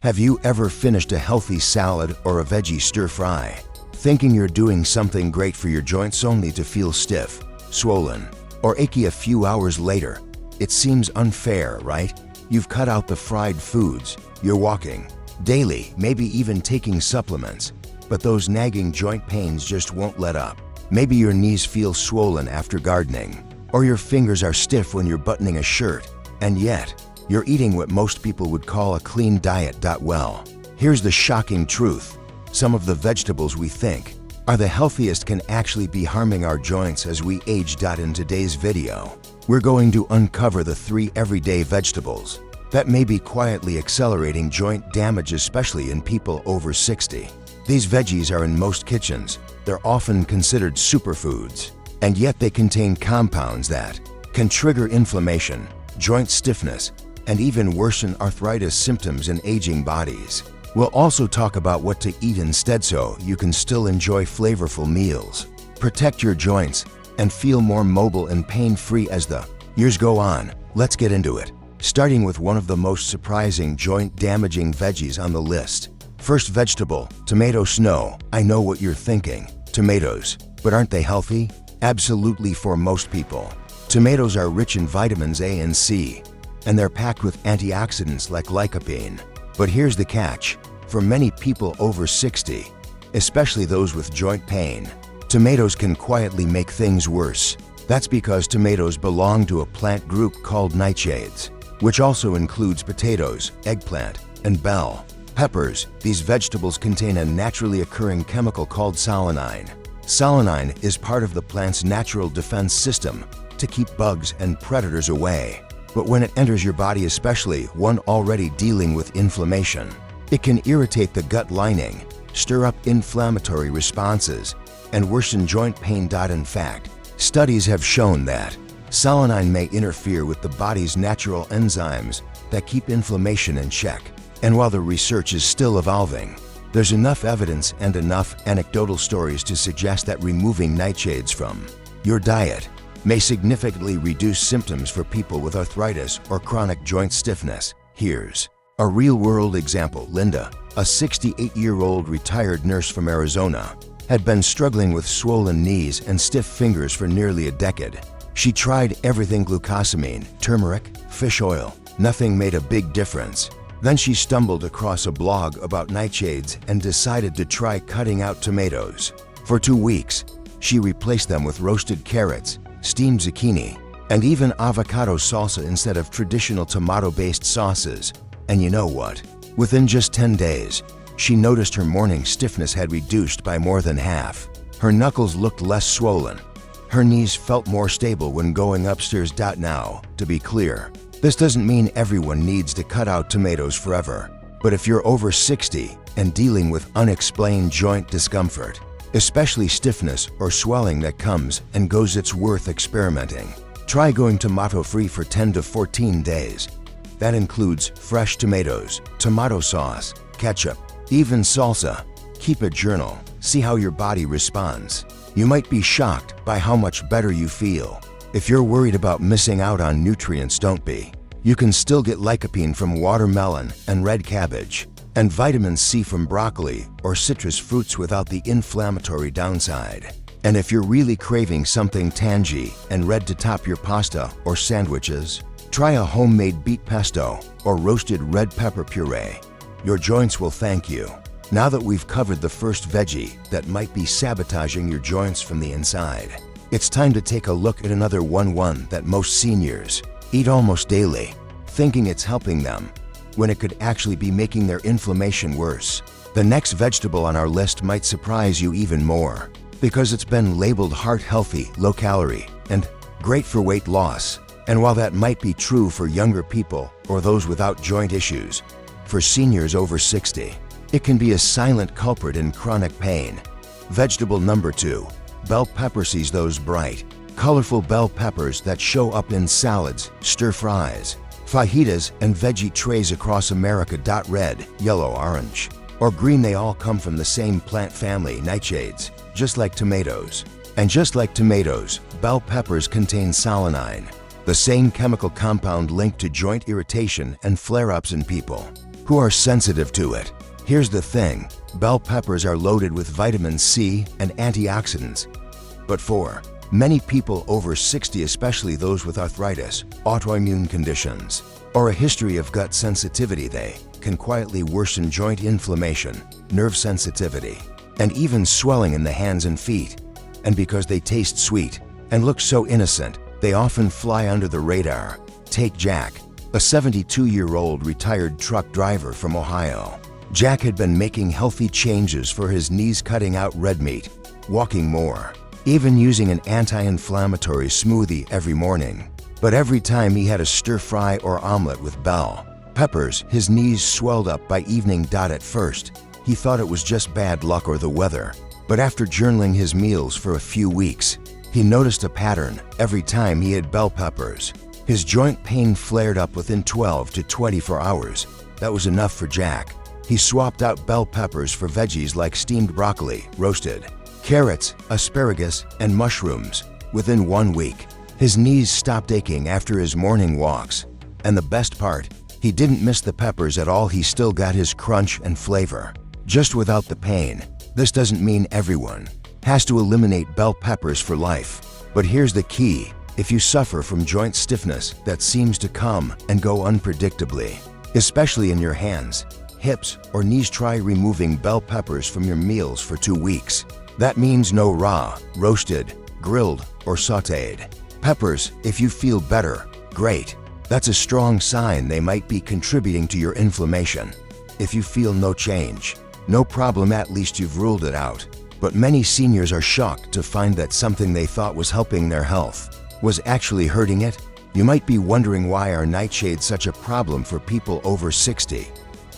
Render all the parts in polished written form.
Have you ever finished a healthy salad or a veggie stir-fry, thinking you're doing something great for your joints only to feel stiff, swollen, or achy a few hours later? It seems unfair, right? You've cut out the fried foods, you're walking daily, maybe even taking supplements, but those nagging joint pains just won't let up. Maybe your knees feel swollen after gardening, or your fingers are stiff when you're buttoning a shirt, and yet, you're eating what most people would call a clean diet. Well, here's the shocking truth. Some of the vegetables we think are the healthiest can actually be harming our joints as we age. In today's video, we're going to uncover the 3 everyday vegetables that may be quietly accelerating joint damage, especially in people over 60. These veggies are in most kitchens. They're often considered superfoods, and yet they contain compounds that can trigger inflammation, joint stiffness, and even worsen arthritis symptoms in aging bodies. We'll also talk about what to eat instead so you can still enjoy flavorful meals, protect your joints, and feel more mobile and pain-free as the years go on. Let's get into it, starting with one of the most surprising joint-damaging veggies on the list. First vegetable, tomato snow. I know what you're thinking. Tomatoes, but aren't they healthy? Absolutely, for most people. Tomatoes are rich in vitamins A and C, and they're packed with antioxidants like lycopene. But here's the catch. For many people over 60, especially those with joint pain, tomatoes can quietly make things worse. That's because tomatoes belong to a plant group called nightshades, which also includes potatoes, eggplant, and bell peppers. These vegetables contain a naturally occurring chemical called solanine. Solanine is part of the plant's natural defense system to keep bugs and predators away. But when it enters your body, especially one already dealing with inflammation, it can irritate the gut lining, stir up inflammatory responses, and worsen joint pain. In fact, studies have shown that solanine may interfere with the body's natural enzymes that keep inflammation in check. And while the research is still evolving, there's enough evidence and enough anecdotal stories to suggest that removing nightshades from your diet may significantly reduce symptoms for people with arthritis or chronic joint stiffness. Here's a real-world example. Linda, a 68-year-old retired nurse from Arizona, had been struggling with swollen knees and stiff fingers for nearly a decade. She tried everything: glucosamine, turmeric, fish oil. Nothing made a big difference. Then she stumbled across a blog about nightshades and decided to try cutting out tomatoes. For 2 weeks, she replaced them with roasted carrots, steamed zucchini, and even avocado salsa instead of traditional tomato-based sauces. And you know what? Within just 10 days, she noticed her morning stiffness had reduced by more than half. Her knuckles looked less swollen. Her knees felt more stable when going upstairs. Now, to be clear, this doesn't mean everyone needs to cut out tomatoes forever. But if you're over 60 and dealing with unexplained joint discomfort, especially stiffness or swelling that comes and goes, it's worth experimenting. Try going tomato-free for 10 to 14 days. That includes fresh tomatoes, tomato sauce, ketchup, even salsa. Keep a journal. See how your body responds. You might be shocked by how much better you feel. If you're worried about missing out on nutrients, don't be. You can still get lycopene from watermelon and red cabbage, and vitamin C from broccoli or citrus fruits without the inflammatory downside. And if you're really craving something tangy and red to top your pasta or sandwiches, try a homemade beet pesto or roasted red pepper puree. Your joints will thank you. Now that we've covered the first veggie that might be sabotaging your joints from the inside, it's time to take a look at another one that most seniors eat almost daily, thinking it's helping them, when it could actually be making their inflammation worse. The next vegetable on our list might surprise you even more, because it's been labeled heart-healthy, low-calorie, and great for weight loss. And while that might be true for younger people or those without joint issues, for seniors over 60, it can be a silent culprit in chronic pain. Vegetable number 2. Bell pepper. Sees those bright, colorful bell peppers that show up in salads, stir-fries, fajitas, and veggie trays across America. Red, yellow, orange, or green, they all come from the same plant family, nightshades, just like tomatoes. And just like tomatoes, bell peppers contain solanine, the same chemical compound linked to joint irritation and flare-ups in people who are sensitive to it. Here's the thing, bell peppers are loaded with vitamin C and antioxidants. But for many people over 60, especially those with arthritis, autoimmune conditions, or a history of gut sensitivity, they can quietly worsen joint inflammation, nerve sensitivity, and even swelling in the hands and feet. And because they taste sweet and look so innocent, they often fly under the radar. Take Jack, a 72-year-old retired truck driver from Ohio. Jack had been making healthy changes for his knees, cutting out red meat, walking more, even using an anti-inflammatory smoothie every morning. But every time he had a stir-fry or omelet with bell peppers, his knees swelled up by evening. At first, he thought it was just bad luck or the weather. But after journaling his meals for a few weeks, he noticed a pattern. Every time he had bell peppers, his joint pain flared up within 12 to 24 hours. That was enough for Jack. He swapped out bell peppers for veggies like steamed broccoli, roasted carrots, asparagus, and mushrooms. Within 1 week, his knees stopped aching after his morning walks. And the best part, he didn't miss the peppers at all. He still got his crunch and flavor, just without the pain. This doesn't mean everyone has to eliminate bell peppers for life. But here's the key. If you suffer from joint stiffness that seems to come and go unpredictably, especially in your hands, hips, or knees, try removing bell peppers from your meals for 2 weeks. That means no raw, roasted, grilled, or sautéed peppers. If you feel better, great. That's a strong sign they might be contributing to your inflammation. If you feel no change, no problem, at least you've ruled it out. But many seniors are shocked to find that something they thought was helping their health was actually hurting it. You might be wondering, why are nightshades such a problem for people over 60?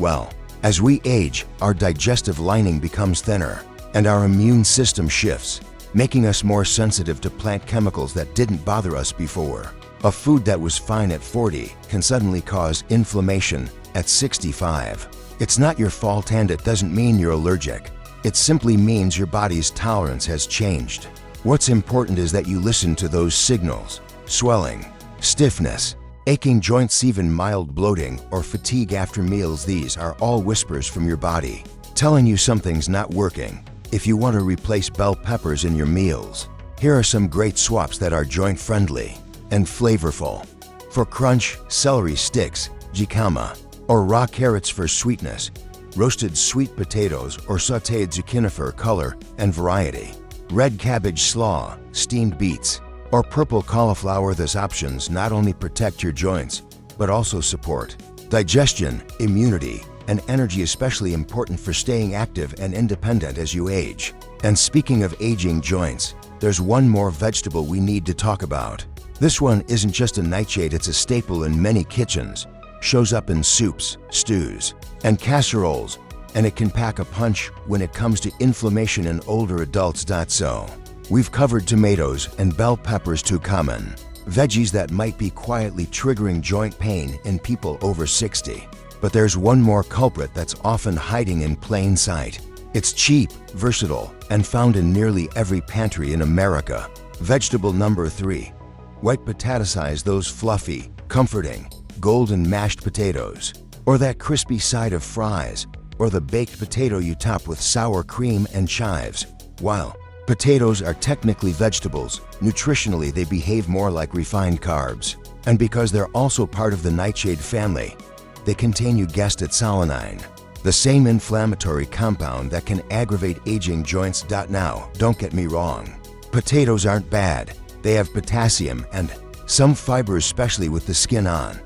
Well, as we age, our digestive lining becomes thinner and our immune system shifts, making us more sensitive to plant chemicals that didn't bother us before. A food that was fine at 40 can suddenly cause inflammation at 65. It's not your fault, and it doesn't mean you're allergic. It simply means your body's tolerance has changed. What's important is that you listen to those signals: swelling, stiffness, aching joints, even mild bloating or fatigue after meals. These are all whispers from your body telling you something's not working. If you want to replace bell peppers in your meals, here are some great swaps that are joint-friendly and flavorful. For crunch, celery sticks, jicama, or raw carrots. For sweetness, roasted sweet potatoes or sautéed zucchini. For color and variety, red cabbage slaw, steamed beets, or purple cauliflower. These options not only protect your joints, but also support digestion, immunity, and energy, especially important for staying active and independent as you age. And speaking of aging joints, there's one more vegetable we need to talk about. This one isn't just a nightshade, it's a staple in many kitchens. Shows up in soups, stews, and casseroles, and it can pack a punch when it comes to inflammation in older adults. So, we've covered tomatoes and bell peppers, two common veggies that might be quietly triggering joint pain in people over 60. But there's one more culprit that's often hiding in plain sight. It's cheap, versatile, and found in nearly every pantry in America. Vegetable number 3. White potato. Size those fluffy, comforting, golden mashed potatoes, or that crispy side of fries, or the baked potato you top with sour cream and chives. While potatoes are technically vegetables, nutritionally they behave more like refined carbs. And because they're also part of the nightshade family, they contain, you guessed it, solanine, the same inflammatory compound that can aggravate aging joints. Now, don't get me wrong, potatoes aren't bad. They have potassium and some fiber, especially with the skin on.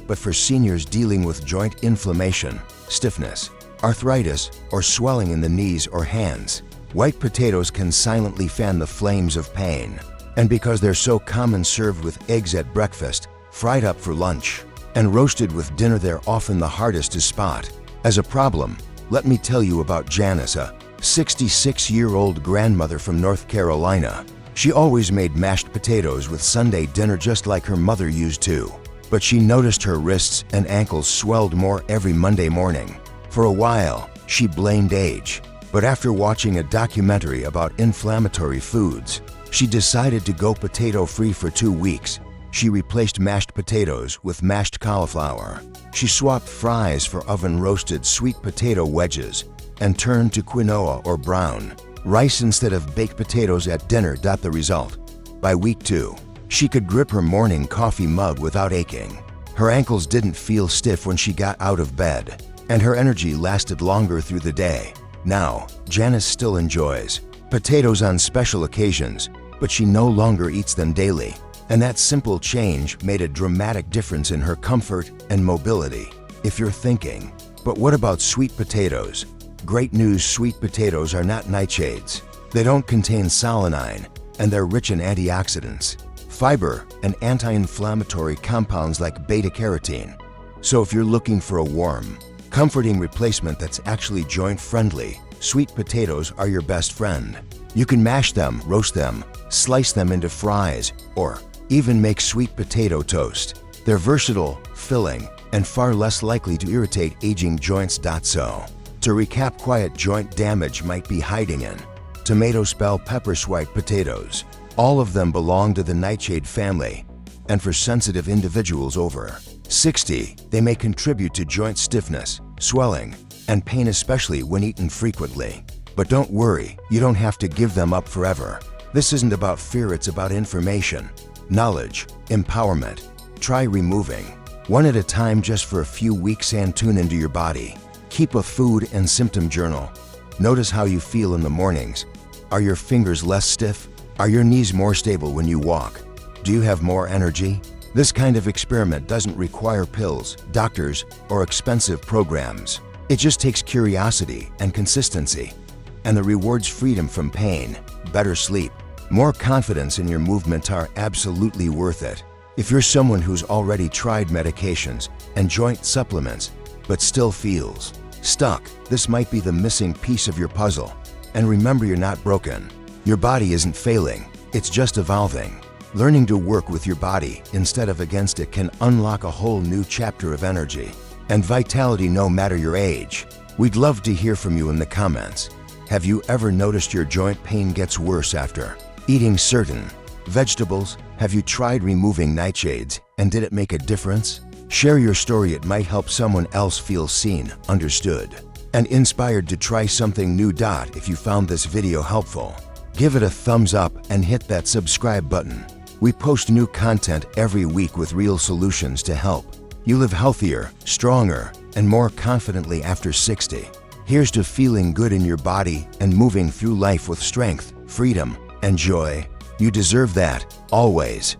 But for seniors dealing with joint inflammation, stiffness, arthritis, or swelling in the knees or hands, white potatoes can silently fan the flames of pain. And because they're so common, served with eggs at breakfast, fried up for lunch, and roasted with dinner, they're often the hardest to spot. As a problem, let me tell you about Janice, a 66-year-old grandmother from North Carolina. She always made mashed potatoes with Sunday dinner, just like her mother used to. But she noticed her wrists and ankles swelled more every Monday morning. For a while, she blamed age. But after watching a documentary about inflammatory foods, she decided to go potato-free for 2 weeks. She replaced mashed potatoes with mashed cauliflower. She swapped fries for oven-roasted sweet potato wedges and turned to quinoa or brown rice instead of baked potatoes at dinner. The result? By week 2, she could grip her morning coffee mug without aching. Her ankles didn't feel stiff when she got out of bed, and her energy lasted longer through the day. Now, Janice still enjoys potatoes on special occasions, but she no longer eats them daily. And that simple change made a dramatic difference in her comfort and mobility. If you're thinking, but what about sweet potatoes? Great news, sweet potatoes are not nightshades. They don't contain solanine, and they're rich in antioxidants, fiber, and anti-inflammatory compounds like beta-carotene. So if you're looking for a warm, comforting replacement that's actually joint-friendly, sweet potatoes are your best friend. You can mash them, roast them, slice them into fries, or even make sweet potato toast. They're versatile, filling, and far less likely to irritate aging joints. So, to recap, quiet joint damage might be hiding in tomato, bell pepper, white potatoes. All of them belong to the nightshade family, and for sensitive individuals over 60, they may contribute to joint stiffness, swelling, and pain, especially when eaten frequently. But don't worry, you don't have to give them up forever. This isn't about fear, it's about information, knowledge, empowerment. Try removing one at a time just for a few weeks and tune into your body. Keep a food and symptom journal. Notice how you feel in the mornings. Are your fingers less stiff? Are your knees more stable when you walk? Do you have more energy? This kind of experiment doesn't require pills, doctors, or expensive programs. It just takes curiosity and consistency. And the rewards: freedom from pain, better sleep, more confidence in your movement are absolutely worth it. If you're someone who's already tried medications and joint supplements, but still feels stuck, this might be the missing piece of your puzzle. And remember, you're not broken. Your body isn't failing, it's just evolving. Learning to work with your body instead of against it can unlock a whole new chapter of energy and vitality, no matter your age. We'd love to hear from you in the comments. Have you ever noticed your joint pain gets worse after eating certain vegetables? Have you tried removing nightshades, and did it make a difference? Share your story, it might help someone else feel seen, understood, and inspired to try something new. If you found this video helpful, give it a thumbs up and hit that subscribe button. We post new content every week with real solutions to help you live healthier, stronger, and more confidently after 60. Here's to feeling good in your body and moving through life with strength, freedom, and joy. You deserve that, always.